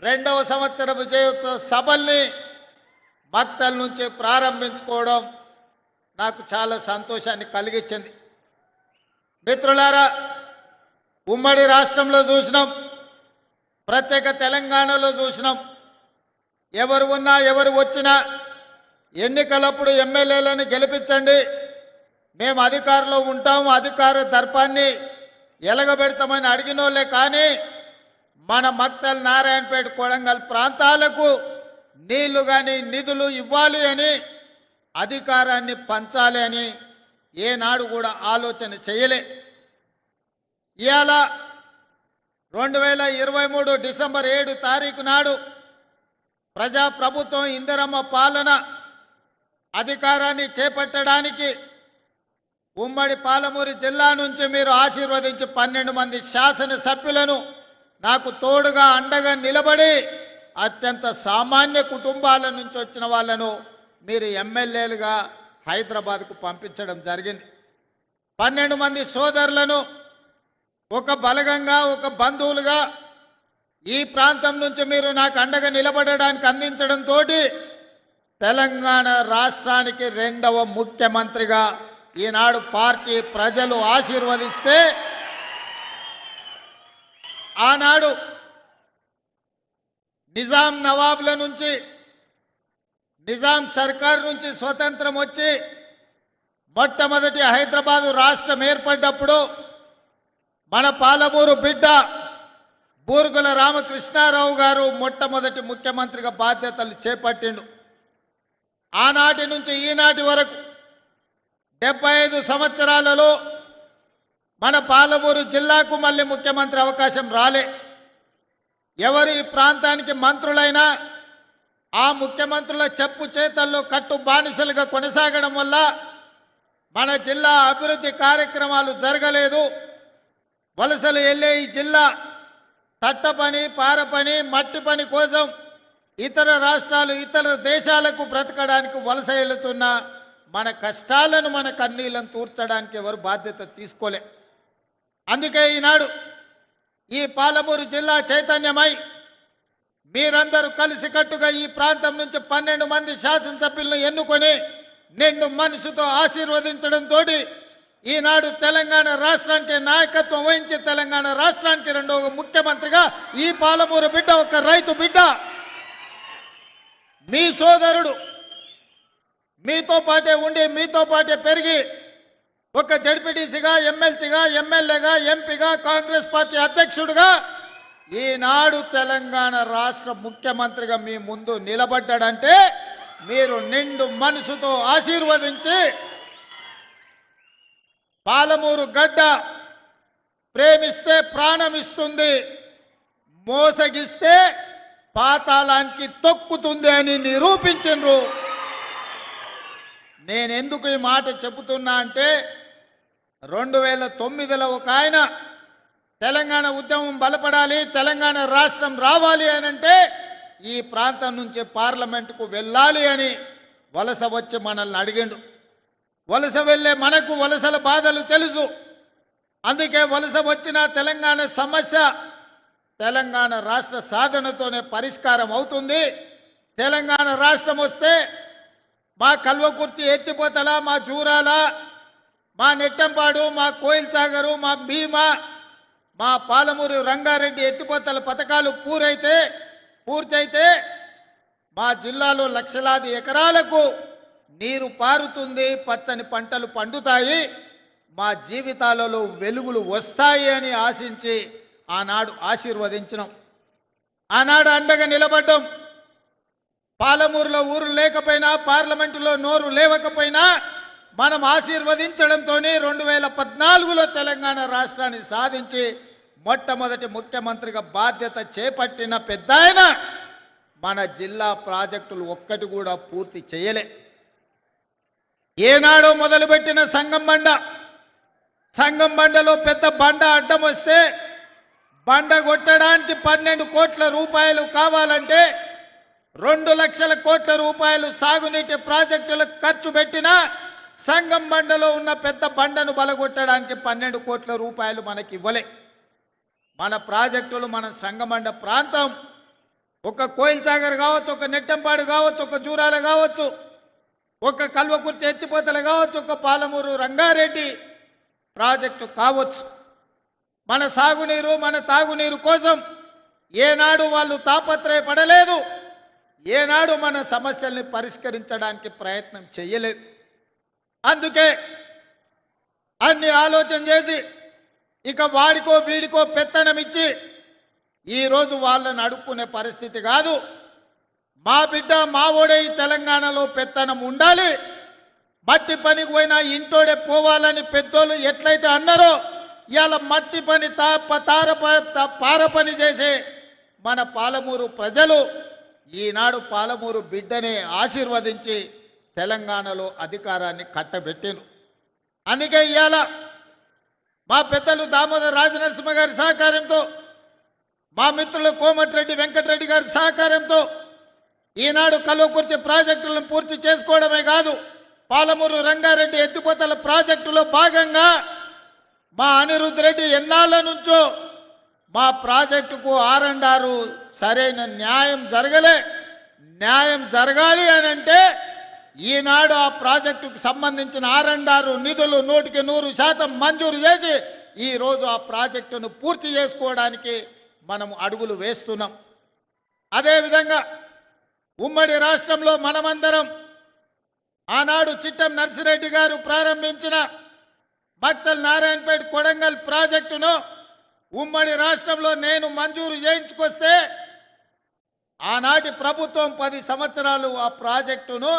రెండవ సంవత్సర విజయోత్సవ సభల్ని మక్తల్ నుంచి ప్రారంభించుకోవడం నాకు చాలా సంతోషాన్ని కలిగించింది. మిత్రులారా, ఉమ్మడి రాష్ట్రంలో చూసినాం, ప్రత్యేక తెలంగాణలో చూసినాం. ఎవరు ఉన్నా ఎవరు వచ్చినా ఎన్నికలప్పుడు ఎమ్మెల్యేలను గెలిపించండి, మేము అధికారంలో ఉంటాము, అధికార దర్పాన్ని ఎలగబెడతామని అడిగినోళ్ళే. కానీ మన మక్తల్, నారాయణపేట, కొడంగల్ ప్రాంతాలకు నీళ్లు కానీ నిధులు ఇవ్వాలి అని, అధికారాన్ని పంచాలి అని ఏనాడు కూడా ఆలోచన చేయలే. ఇవాళ 2023 డిసెంబర్ 7 తారీఖు నాడు ప్రజాప్రభుత్వం ఇందిరమ్మ పాలన అధికారాన్ని చేపట్టడానికి ఉమ్మడి పాలమూరు జిల్లా నుంచి మీరు ఆశీర్వదించి 12 మంది శాసనసభ్యులను నాకు తోడుగా అండగా నిలబడి అత్యంత సామాన్య కుటుంబాల నుంచి వచ్చిన వాళ్ళను మీరు ఎమ్మెల్యేలుగా హైదరాబాద్కు పంపించడం జరిగింది. 12 మంది సోదరులను ఒక బలగంగా, ఒక బంధువులుగా ఈ ప్రాంతం నుంచి మీరు నాకు అండగా నిలబడడానికి అందించడంతో తెలంగాణ రాష్ట్రానికి రెండవ ముఖ్యమంత్రిగా ఈనాడు పార్టీ ప్రజలు ఆశీర్వదిస్తే, ఆనాడు నిజాం నవాబుల నుంచి, నిజాం సర్కార్ నుంచి స్వతంత్రం వచ్చి మొట్టమొదటి హైదరాబాదు రాష్ట్రం ఏర్పడ్డప్పుడు మన పాలమూరు బిడ్డ బూరుగుల రామకృష్ణారావు గారు మొట్టమొదటి ముఖ్యమంత్రిగా బాధ్యతలు చేపట్టిండు. ఆనాటి నుంచి ఈనాటి వరకు 75 సంవత్సరాలలో మన పాలమూరు జిల్లాకు మళ్ళీ ముఖ్యమంత్రి అవకాశం రాలే. ఎవరు ఈ ప్రాంతానికి మంత్రులైనా ఆ ముఖ్యమంత్రుల చెప్పు చేతల్లో కట్టు బానిసలుగా కొనసాగడం వల్ల మన జిల్లా అభివృద్ధి కార్యక్రమాలు జరగలేదు. వలసలు వెళ్ళే ఈ జిల్లా తట్ట పని, పార పని, మట్టి పని కోసం ఇతర రాష్ట్రాలు, ఇతర దేశాలకు బ్రతకడానికి వలస వెళుతున్న మన కష్టాలను, మన కన్నీళ్లను తూర్చడానికి ఎవరు బాధ్యత తీసుకోలే. అందుకే ఈనాడు ఈ పాలమూరు జిల్లా చైతన్యమై మీరందరూ కలిసికట్టుగా ఈ ప్రాంతం నుంచి 12 మంది శాసనసభ్యులను ఎన్నుకొని నిండు మనసుతో ఆశీర్వదించడంతో ఈనాడు తెలంగాణ రాష్ట్రానికి నాయకత్వం వహించి తెలంగాణ రాష్ట్రానికి రెండవ ముఖ్యమంత్రిగా ఈ పాలమూరు బిడ్డ, ఒక రైతు బిడ్డ, మీ సోదరుడు, మీతో పాటే ఉండి మీతో పాటే పెరిగి ఒక జడ్పీటీసీగా, ఎమ్మెల్సీగా, ఎమ్మెల్యేగా, ఎంపీగా, కాంగ్రెస్ పార్టీ అధ్యక్షుడిగా ఈనాడు తెలంగాణ రాష్ట్ర ముఖ్యమంత్రిగా మీ ముందు నిలబడ్డాడంటే మీరు నిండు మనసుతో ఆశీర్వదించి, పాలమూరు గడ్డ ప్రేమిస్తే ప్రాణం ఇస్తుంది, మోసగిస్తే పాతాళానికి తొక్కుతుంది అని నిరూపించిండ్రు. నేనెందుకు ఈ మాట చెబుతున్నా అంటే 2009లో ఒక ఆయన తెలంగాణ ఉద్యమం బలపడాలి, తెలంగాణ రాష్ట్రం రావాలి అని అంటే ఈ ప్రాంతం నుంచి పార్లమెంటుకు వెళ్ళాలి అని వలస వచ్చి మనల్ని అడిగిండు. వలస వెళ్ళే మనకు వలసల బాధలు తెలుసు. అందుకే వలస వచ్చిన తెలంగాణ సమస్య తెలంగాణ రాష్ట్ర సాధనతోనే పరిష్కారం అవుతుంది. తెలంగాణ రాష్ట్రం వస్తే మా కల్వకుర్తి, ఎత్తిపోతల, మా జూరాల, మా నెట్టంపాడు, మా కోయిల్ సాగరు, మా భీమా, మా పాలమూరు రంగారెడ్డి ఎత్తిపోతల పథకాలు పూర్తయితే మా జిల్లాలో లక్షలాది ఎకరాలకు నీరు పారుతుంది, పచ్చని పంటలు పండుతాయి, మా జీవితాలలో వెలుగులు వస్తాయి అని ఆశించి ఆనాడు ఆశీర్వదించినాం. ఆనాడు అండగా నిలబడ్డాం. పాలమూరులో ఊరు లేకపోయినా, పార్లమెంటులో నోరు లేవకపోయినా మనం ఆశీర్వదించడంతో 2014లో తెలంగాణ రాష్ట్రాన్ని సాధించి మొట్టమొదటి ముఖ్యమంత్రిగా బాధ్యత చేపట్టిన పెద్దాయన మన జిల్లా ప్రాజెక్టులు ఒక్కటి కూడా పూర్తి చేయలే. ఏనాడో మొదలుపెట్టిన సంగం బండలో పెద్ద బండ అడ్డం వస్తే బండ కొట్టడానికి 12 కోట్ల రూపాయలు కావాలంటే 2 లక్షల కోట్ల రూపాయలు సాగునీటి ప్రాజెక్టులకు ఖర్చు పెట్టినా సంగం బండలో ఉన్న పెద్ద బండను బలగొట్టడానికి 12 కోట్ల రూపాయలు మనకి ఇవ్వలే. మన ప్రాజెక్టులు, మన సంగమండ ప్రాంతం ఒక కోయిల్ సాగర్ కావచ్చు, ఒక నెట్టంపాడు కావచ్చు, ఒక జూరాల కావచ్చు, ఒక కల్వకుర్తి ఎత్తిపోతలు కావచ్చు, ఒక పాలమూరు రంగారెడ్డి ప్రాజెక్టు కావచ్చు. మన సాగునీరు, మన తాగునీరు కోసం ఏనాడు వాళ్ళు తాపత్రయపడలేదు, ఏనాడు మన సమస్యల్ని పరిష్కరించడానికి ప్రయత్నం చేయలేదు. అందుకే అన్ని ఆలోచన చేసి ఇక వాడికో వీడికో పెత్తనం ఇచ్చి ఈరోజు వాళ్ళని అడుక్కునే పరిస్థితి కాదు. మా బిడ్డ మా ఓడే ఈ తెలంగాణలో పెత్తనం ఉండాలి, మట్టి పనికి పోయినా ఇంటోడే పోవాలని పెద్దోళ్ళు ఎట్లయితే అన్నారో ఇవాళ మట్టి పని పార పని చేసే మన పాలమూరు ప్రజలు ఈనాడు పాలమూరు బిడ్డనే ఆశీర్వదించి తెలంగాణలో అధికారాన్ని కట్టబెట్టిండ్రు. అందుకే ఇవాళ మా పెద్దలు దామోదర్ రాజనరసింహ గారి సహకారంతో, మా మిత్రులు కోమటిరెడ్డి వెంకటరెడ్డి గారి సహకారంతో ఈనాడు కల్వకుర్తి ప్రాజెక్టులను పూర్తి చేసుకోవడమే కాదు, పాలమూరు రంగారెడ్డి ఎత్తిపోతల ప్రాజెక్టులో భాగంగా మా అనిరుద్ధ్ రెడ్డి ఎన్నాళ్ళ నుంచో మా ప్రాజెక్టుకు ఆర్&ఆర్ సరైన న్యాయం జరగలే. న్యాయం జరగాలి అని అంటే ఈనాడు ఆ ప్రాజెక్టుకు సంబంధించిన ఆర్&ఆర్ నిధులు 100% మంజూరు చేసి ఈరోజు ఆ ప్రాజెక్టును పూర్తి చేసుకోవడానికి మనం అడుగులు వేస్తున్నాం. అదేవిధంగా ఉమ్మడి రాష్ట్రంలో మనమందరం ఆనాడు చిట్టం నర్సిరెడ్డి గారు ప్రారంభించిన మక్తల్ నారాయణపేట కొడంగల్ ప్రాజెక్టును ఉమ్మడి రాష్ట్రంలో నేను మంజూరు చేయించుకొస్తే ఆనాటి ప్రభుత్వం 10 సంవత్సరాలు ఆ ప్రాజెక్టును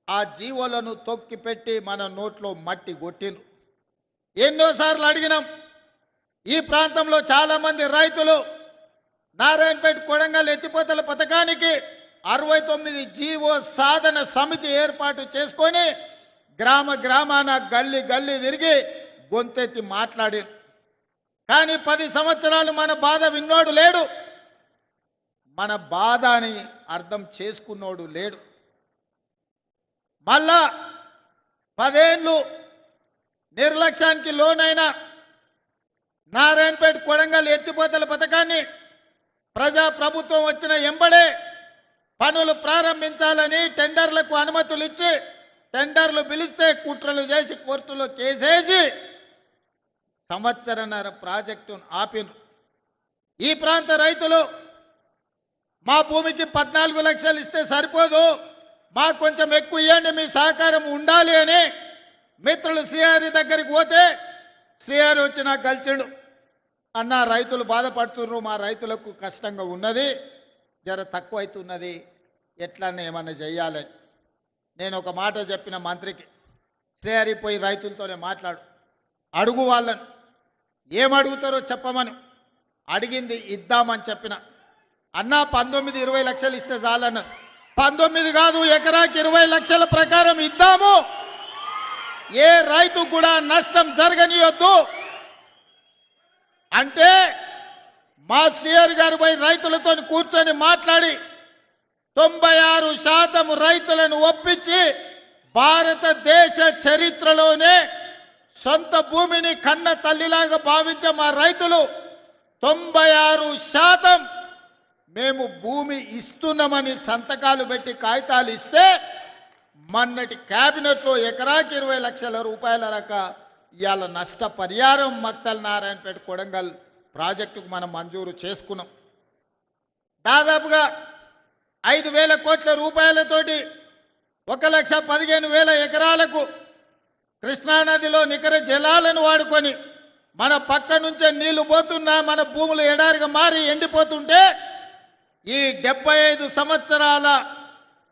ఆ జీవోలను తొక్కిపెట్టి మన నోట్లో మట్టి కొట్టిండ్రు. ఎన్నోసార్లు అడిగినాం. ఈ ప్రాంతంలో చాలా మంది రైతులు నారాయణపేట కొడంగల్ ఎత్తిపోతల పథకానికి 69 జీవో సాధన సమితి ఏర్పాటు చేసుకొని గ్రామాన గల్లీ తిరిగి గొంతెత్తి మాట్లాడి, కానీ 10 సంవత్సరాలు మన బాధ విన్నోడు లేడు, మన బాధ అని అర్థం చేసుకున్నోడు లేడు. మళ్ళా 10 ఏళ్ళు నిర్లక్ష్యానికి లోనైన నారాయణపేట కొడంగల్ ఎత్తిపోతల పథకాన్ని ప్రజాప్రభుత్వం వచ్చిన ఎంబడే పనులు ప్రారంభించాలని టెండర్లకు అనుమతులు ఇచ్చి టెండర్లు పిలిస్తే కుట్రలు చేసి కోర్టులో కేసేసి సంవత్సరన్నర ప్రాజెక్టును ఆపిను. ఈ ప్రాంత రైతులు మా భూమికి 14 లక్షలు ఇస్తే సరిపోదు, మాకు కొంచెం ఎక్కువ ఇవ్వండి, మీ సహకారం ఉండాలి అని మిత్రులు శ్రీహరి దగ్గరికి పోతే శ్రీహరి వచ్చి నాకు కలిసిండు. అన్న రైతులు బాధపడుతున్నారు, మా రైతులకు కష్టంగా ఉన్నది, జర తక్కువ అవుతున్నది, ఎట్లన్నా ఏమన్నా చెయ్యాలని. నేను ఒక మాట చెప్పిన మంత్రికి, శ్రీహరి పోయి రైతులతోనే మాట్లాడు, అడుగు వాళ్ళను, ఏమడుగుతారో చెప్పమని. అడిగింది ఇద్దామని చెప్పిన. అన్న 19-20 లక్షలు ఇస్తే చాలన్నారు. 19 కాదు, ఎకరాకి 20 లక్షల ప్రకారం ఇద్దాము, ఏ రైతు కూడా నష్టం జరగనియొద్దు అంటే మా శ్రీహరి గారు పోయి రైతులతో కూర్చొని మాట్లాడి 96% రైతులను ఒప్పించి భారతదేశ చరిత్రలోనే సొంత భూమిని కన్న తల్లిలాగా భావించే మా రైతులు 96% మేము భూమి ఇస్తున్నామని సంతకాలు పెట్టి కాగితాలు ఇస్తే మొన్నటి కేబినెట్లో ఎకరాకి 20 లక్షల రూపాయల ఇవాళ నష్టపరిహారం మక్తల్ నారాయణపేట కొడంగల్ ప్రాజెక్టుకు మనం మంజూరు చేసుకున్నాం. దాదాపుగా 5,000 కోట్ల రూపాయలతోటి 1,15,000 ఎకరాలకు కృష్ణానదిలో నికర జలాలను వాడుకొని మన పక్క నుంచే నీళ్లు పోతున్నా మన భూములు ఎడారిగా మారి ఎండిపోతుంటే ఈ 75 సంవత్సరాల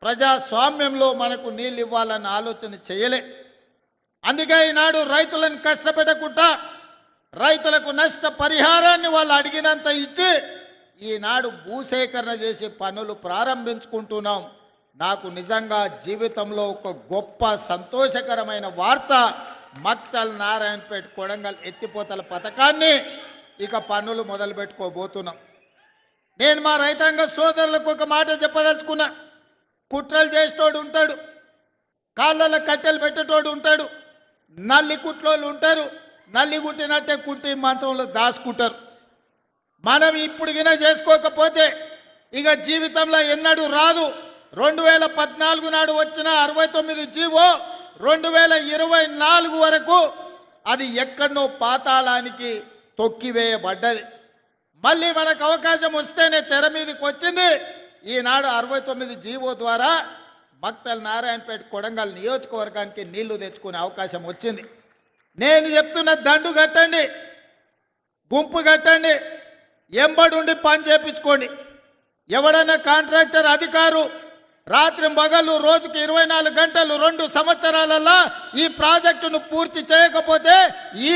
ప్రజాస్వామ్యంలో మనకు నీళ్ళు ఇవ్వాలన్న ఆలోచన చేయలే. అందుకే ఈనాడు రైతులను కష్టపెట్టకుండా రైతులకు నష్ట పరిహారాన్ని వాళ్ళు అడిగినంత ఇచ్చి ఈనాడు భూసేకరణ చేసి పనులు ప్రారంభించుకుంటున్నాం. నాకు నిజంగా జీవితంలో ఒక గొప్ప సంతోషకరమైన వార్త, మక్తల్ నారాయణపేట కొడంగల్ ఎత్తిపోతల పథకాన్ని ఇక పనులు మొదలు పెట్టుకోబోతున్నాం. నేను మా రైతాంగ సోదరులకు ఒక మాట చెప్పదలుచుకున్నా. కుట్రలు చేసేటోడు ఉంటాడు, కాళ్ళలో కట్టెలు పెట్టేటోడు ఉంటాడు, నల్లి కుట్లోళ్ళు ఉంటారు, నల్లి కుట్టినట్టే కుట్టి మంచంలో దాచుకుంటారు. మనం ఇప్పుడు గిన చేసుకోకపోతే ఇక జీవితంలో ఎన్నడూ రాదు. 2014 నాడు వచ్చిన 69 జీవో 2024 వరకు అది ఎక్కడనో పాతాళానికి తొక్కివేయబడ్డది. మళ్ళీ మనకు అవకాశం వస్తేనే తెర మీదకి వచ్చింది. ఈనాడు 69 జీవో ద్వారా మక్తల్ నారాయణపేట కొడంగల్ నియోజకవర్గానికి నీళ్లు తెచ్చుకునే అవకాశం వచ్చింది. నేను చెప్తున్న దండు కట్టండి, గుంపు కట్టండి, ఎంబడుండి పని చేపించుకోండి. ఎవడన్నా కాంట్రాక్టర్ అధికారు రాత్రి పగలు రోజుకి 24 గంటలు 2 సంవత్సరాలలో ఈ ప్రాజెక్టును పూర్తి చేయకపోతే ఈ